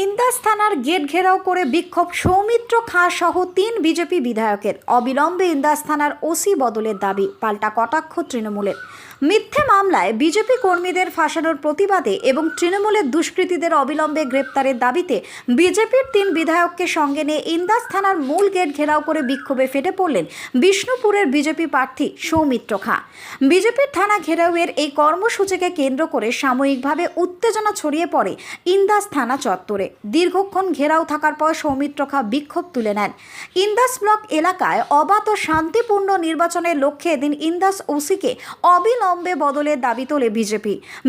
ইন্দাস থানার গেট ঘেরাও করে বিক্ষোভ সৌমিত্র খাঁ সহ ৩ বিজেপি বিধায়কের। অবিলম্বে ইন্দাস থানার ওসি বদলের দাবি, পাল্টা কটাক্ষ তৃণমূলের। মিথ্যে মামলায় বিজেপি কর্মীদের ফাঁসানোর প্রতিবাদে এবং তৃণমূলের দুষ্কৃতীদের অবিলম্বে গ্রেপ্তারের দাবিতে বিজেপির ৩ বিধায়ককে সঙ্গে নিয়ে ইন্দাস থানার মূল গেট ঘেরাও করে বিক্ষোভে ফেটে পড়লেন বিষ্ণুপুরের বিজেপি প্রার্থী সৌমিত্র খাঁ। বিজেপির থানা ঘেরাওয়ের এই কর্মসূচিকে কেন্দ্র করে সাময়িকভাবে উত্তেজনা ছড়িয়ে পড়ে ইন্দাস থানা চত্বরে। দীর্ঘক্ষণ ঘেরাও থাকার পর সৌমিত্র খাঁ বিক্ষোভ তুলে নেন। ইন্দাস ব্লক এলাকায় অবাধ ও শান্তিপূর্ণ নির্বাচনের লক্ষ্যে এদিন ইন্দাস ওসিকে অবিলম্বে বদলের দাবি তোলে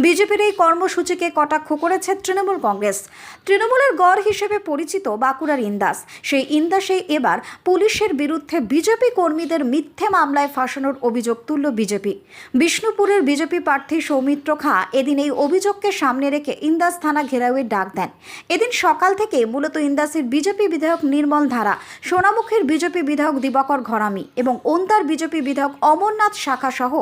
বিজেপির এই কর্মসূচিকে কটাক্ষ করেছে তৃণমূল কংগ্রেস। তৃণমূলের গড় হিসেবে পরিচিত বাঁকুড়ার ইন্দাস, সেই ইন্দাসে এবার পুলিশের বিরুদ্ধে বিজেপি কর্মীদের মিথ্যে মামলায় ফাঁসানোর অভিযোগ তুলল বিজেপি। বিষ্ণুপুরের বিজেপি প্রার্থী সৌমিত্র খাঁ এদিন এই অভিযোগকে সামনে রেখে ইন্দাস থানা ঘেরাওয়ের ডাক দেন। এদিন সকাল থেকে মূলত ইন্দাসের বিজেপি বিধায়ক নির্মল ধারা, সোনামুখীর বিজেপি বিধায়ক দিবাকর ঘরামি এবং ওন্দার বিজেপি বিধায়ক অমরনাথ শাখা সহ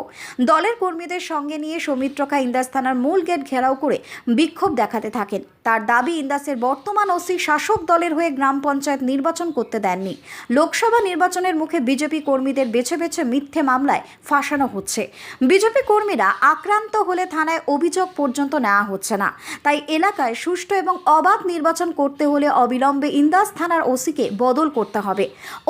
দলের কর্মীদের সঙ্গে নিয়ে সৌমিত্র খাঁ ইন্দাস থানার মূল গেট ঘেরাও করে বিক্ষোভ দেখাতে থাকেন। তার দাবি, ইন্দাসের বর্তমান ওসি শাসক দলের হয়ে গ্রাম পঞ্চায়েত নির্বাচন করতে দেননি। লোকসভা নির্বাচনের মুখে বিজেপি কর্মীদের বেছে বেছে মিথ্যে মামলায় ফাঁসানো হচ্ছে। বিজেপি কর্মীরা আক্রান্ত হলে থানায় অভিযোগ পর্যন্ত নেওয়া হচ্ছে না। তাই এলাকায় সুষ্ঠু এবং অবাধ নির্বাচন করতে হলে অবিলম্বে ইন্দাস থানার ওসিকে বদল করতে হবে।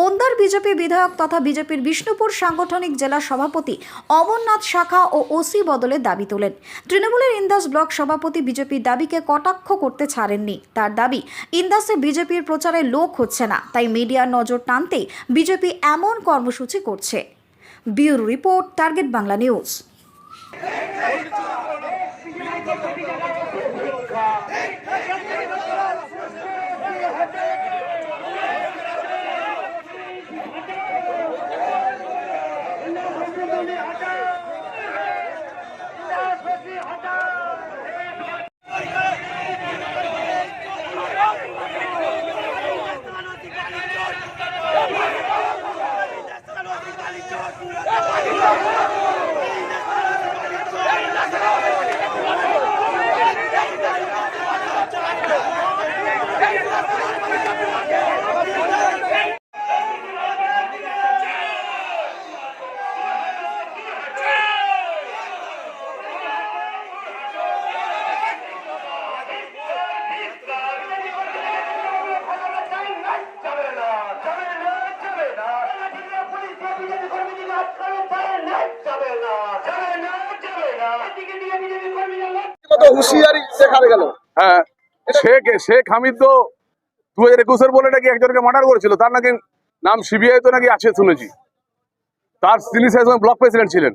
ওন্দার বিজেপি বিধায়ক তথা বিজেপির বিষ্ণুপুর সাংগঠনিক জেলা সভাপতি অমরনাথ শাখা ও ওসি বদলের দাবি তোলেন। তৃণমূলের ইন্দাস ব্লক সভাপতি বিজেপির দাবিকে কটাক্ষ করতে ছাড়েননি। তার দাবি, ইন্দাসে বিজেপির প্রচারে লোক হচ্ছে না, তাই মিডিয়ার নজর টানতে বিজেপি এমন কর্মসূচি করছে। Bureau report, target Bangla news. হুঁশিয়ারি দেখানো গেল। হ্যাঁ, শেখ হামিদ তো 2021 বলে নাকি একজনকে মার্ডার করেছিল, তার নাকি নাম সিবিআই তো নাকি আছে শুনেছি। তিনি সেই সময় ব্লক প্রেসিডেন্ট ছিলেন,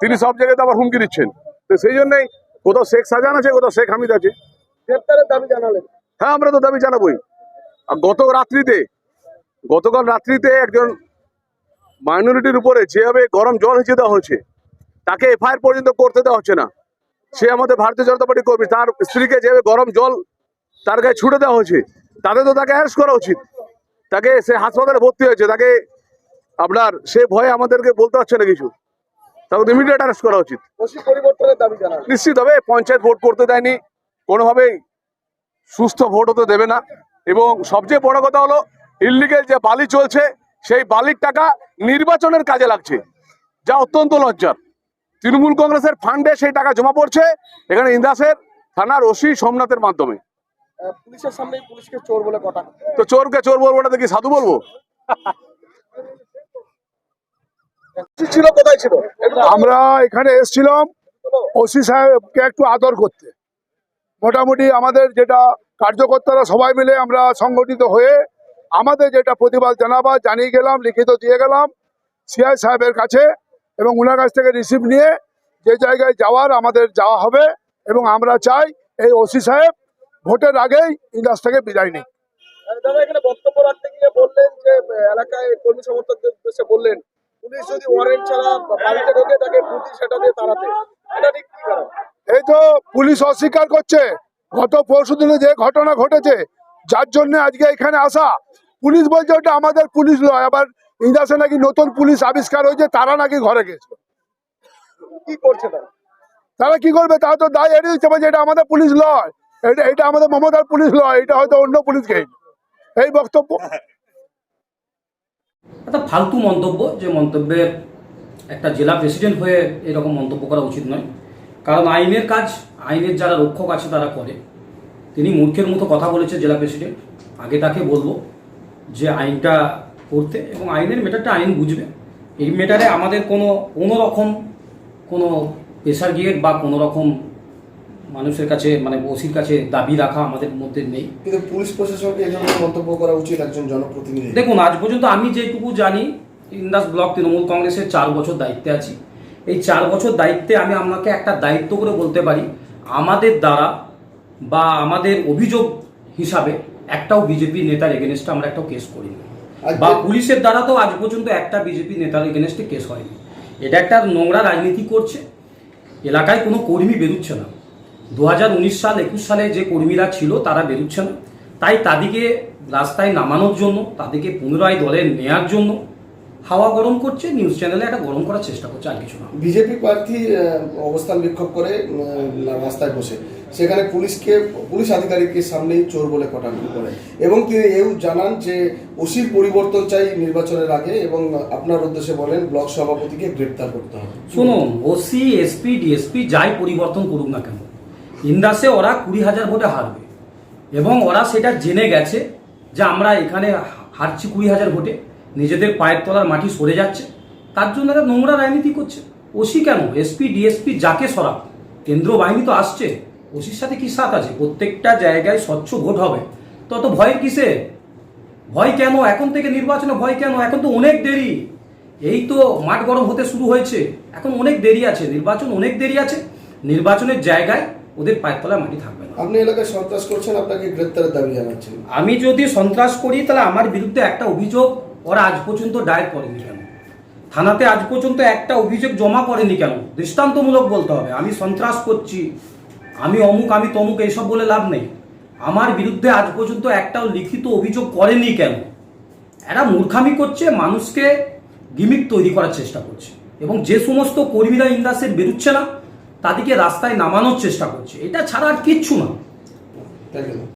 তিনি সব জায়গায় তো আবার হুমকি দিচ্ছেন। তো সেই জন্যই কোথাও শেখ শাহজাহান আছে, কোথাও শেখ হামিদ আছে। গ্রেপ্তারের দাবি জানালেন। হ্যাঁ, আমরা তো দাবি জানাবোই। আর গতকাল রাত্রিতে একজন মাইনরিটির উপরে যেভাবে গরম জল হিসেবে দেওয়া হয়েছে, তাকে এফআইআর পর্যন্ত করতে দেওয়া হচ্ছে না। সে আমাদের ভারতীয় জনতা পার্টি কর্মী, তার স্ত্রীকে যেভাবে গরম জল তার গায়ে ছুটে দেওয়া হয়েছে, তাদের তো তাকে অ্যারেস্ট করা উচিত। তাকে সে হাসপাতালে ভর্তি হয়েছে, তাকে আপনার সে ভয়ে আমাদেরকে বলতে পারছে না কিছু, তাকে ইমিডিয়েট অ্যারেস্ট করা উচিত। পরিবর্তনের দাবি জানালেন। নিশ্চিত হবে, পঞ্চায়েত ভোট করতে দেয়নি, কোনোভাবেই সুস্থ ভোট হতে দেবে না। এবং সবচেয়ে বড় কথা হলো, ইললিগেল যে বালি চলছে, সেই বালির টাকা নির্বাচনের কাজে লাগছে, যা অত্যন্ত লজ্জার। তৃণমূল কংগ্রেসের ফান্ডে সেই টাকা জমা পড়ছে এখানে ইন্দাসের থানার ওসি সোমনাথের মাধ্যমে। পুলিশের সামনে পুলিশকে চোর বলে কটা, তো চোরকে চোর বলবো না, দেখি সাধু বলবো? ছিল কোথায় ছিল? আমরা এখানে এসেছিলাম ওসি সাহেবকে একটু আদর করতে। মোটামুটি আমাদের যেটা কার্যকর্তারা সবাই মিলে আমরা সংগঠিত হয়ে আমাদের যেটা প্রতিবাদ জানিয়ে গেলাম, লিখিত দিয়ে গেলাম সিআই সাহেবের কাছে, এবং ওনার কাছ থেকে রিসিভ নিয়ে যে জায়গায় যাওয়ার আমাদের যাওয়া হবে। এবং আমরা চাই এই ওসি সাহেব ভোটের আগেই ইন্দাস থেকে বিদায় নিক। দাদা, এখানে বক্তব্য রাখতে গিয়ে বললেন যে এলাকায় কর্মী সমর্থকদের উদ্দেশ্যে বললেন, পুলিশ যদি ওয়ারেন্ট ছাড়া বাড়িতে ঢোকে তাকে বুদ্ধি সেটা দিয়ে তাড়াতে। এটা ঠিক কি কারণ? এই তো পুলিশ অস্বীকার করছে। গত পরশুদিনে যে ঘটনা ঘটেছে, যার জন্য আজকে এখানে আসা, পুলিশ বলছে ওটা আমাদের পুলিশ নয়। আবার ইন্দাসে নাকি নতুন পুলিশ আবিষ্কার হয়েছে, তারা নাকি ঘরে গেছে। কি করছে তারা? তারা কি করবে? তারা তো দায় এড়িয়ে দিচ্ছে, বলছে এটা আমাদের পুলিশ নয়। এটা আমাদের মমতার পুলিশ নয়, এটা হয়তো অন্য পুলিশকে। এই বক্তব্য একটা ফালতু মন্তব্য, যে মন্তব্যের একটা জেলা প্রেসিডেন্ট হয়ে এরকম মন্তব্য করা উচিত নয়। কারণ আইনের কাজ আইনের যারা রক্ষক আছে তারা করে। তিনি মূর্খের মতো কথা বলেছে জেলা প্রেসিডেন্ট। আগে তাকে বলবো যে আইনটা করতে, এবং আইনের মেটারটা আইন বুঝবে। এই মেটারে আমাদের কোনো রকম কোনো প্রেসার গিয়ে বা কোনো রকম মানুষের কাছে মানে ওসির কাছে দাবি রাখা আমাদের মধ্যে নেই। কিন্তু পুলিশ প্রশাসনকে এই ধরনের মন্তব্য করা উচিত একজন জনপ্রতিনিধি। দেখুন, আজ পর্যন্ত আমি যেটুকু জানি, ইন্দাস ব্লক তৃণমূল কংগ্রেসের 4 বছর দায়িত্বে আছি। এই 4 বছর দায়িত্বে আমি আপনাকে একটা দায়িত্ব করে বলতে পারি, আমাদের দ্বারা বা আমাদের অভিযোগ হিসাবে একটাও বিজেপি নেতার এগেনস্টে আমরা একটাও কেস করিনি, বা পুলিশের দ্বারা তো আজ পর্যন্ত একটা বিজেপি নেতার এগেনস্টে কেস হয়নি। এটা একটা নোংরা রাজনীতি করছে। এলাকায় কোনো কর্মী বেরোচ্ছে না। 2019 সাল 21 সালে যে কর্মীরা ছিল তারা বেরোচ্ছে না, তাই তাদেরকে রাস্তায় নামানোর জন্য, তাদেরকে পুনরায় দলে নেয়ার জন্য হাওয়া গরম করছে, নিউজ চ্যানেলে একটা গরম করার চেষ্টা করছে, আর কিছু না। বিজেপি প্রার্থী অবস্থান বিক্ষোভ করে রাস্তায় বসে, সেখানে পুলিশ আধিকারিকের সামনেই চোর বলে কটাক্ষ করে, এবং তিনি এও জানান যে ওসির পরিবর্তন চাই নির্বাচনের আগে, এবং আপনার উদ্দেশ্যে বলেন ব্লক সভাপতিকে গ্রেপ্তার করতে হবে। শুনুন, ওসি, এসপি, ডিএসপি যাই পরিবর্তন করুক না কেন, ইন্দাসে ওরা 20,000 ভোটে হারবে, এবং ওরা সেটা জেনে গেছে যে আমরা এখানে হারছি 20,000 ভোটে, নিজেদের পায়ের তলার মাটি সরে যাচ্ছে। তার জন্য এরা নোংরা রাজনীতি করছে। ওসি কেন, এসপি, ডিএসপি যাকে সরাব, কেন্দ্র বাহিনী তো আসছে, ওসির সাথে কি সাথ আছে? প্রত্যেকটা জায়গায় স্বচ্ছ ভোট হবে, তো অত ভয়ের কিসে? ভয় কেন এখন থেকে নির্বাচনে? ভয় কেন? এখন তো অনেক দেরি। এই তো মাঠ গরম হতে শুরু হয়েছে, এখন অনেক দেরি আছে, নির্বাচন অনেক দেরি আছে। নির্বাচনের জায়গায় ওদের পায়ের তলায় মাটি থাকবে না। আপনি এলাকায় সন্ত্রাস করছেন, আপনাকে গ্রেপ্তারের দাবি জানাচ্ছেন। আমি যদি সন্ত্রাস করি তাহলে আমার বিরুদ্ধে একটা অভিযোগ ওরা আজ পর্যন্ত দায়ের করেনি কেন? থানাতে আজ পর্যন্ত একটা অভিযোগ জমা করেনি কেন? দৃষ্টান্তমূলক বলতে হবে। আমি সন্ত্রাস করছি, আমি অমুক, আমি তমুক, এইসব বলে লাভ নেই। আমার বিরুদ্ধে আজ পর্যন্ত একটাও লিখিত অভিযোগ করেনি কেন? এরা মূর্খামি করছে, মানুষকে গিমিক তৈরি করার চেষ্টা করছে, এবং যে সমস্ত কর্মীরা ইন্দাসের বেরোচ্ছে না তাদেরকে রাস্তায় নামানোর চেষ্টা করছে। এটা ছাড়া আর কিচ্ছু না। Thank you.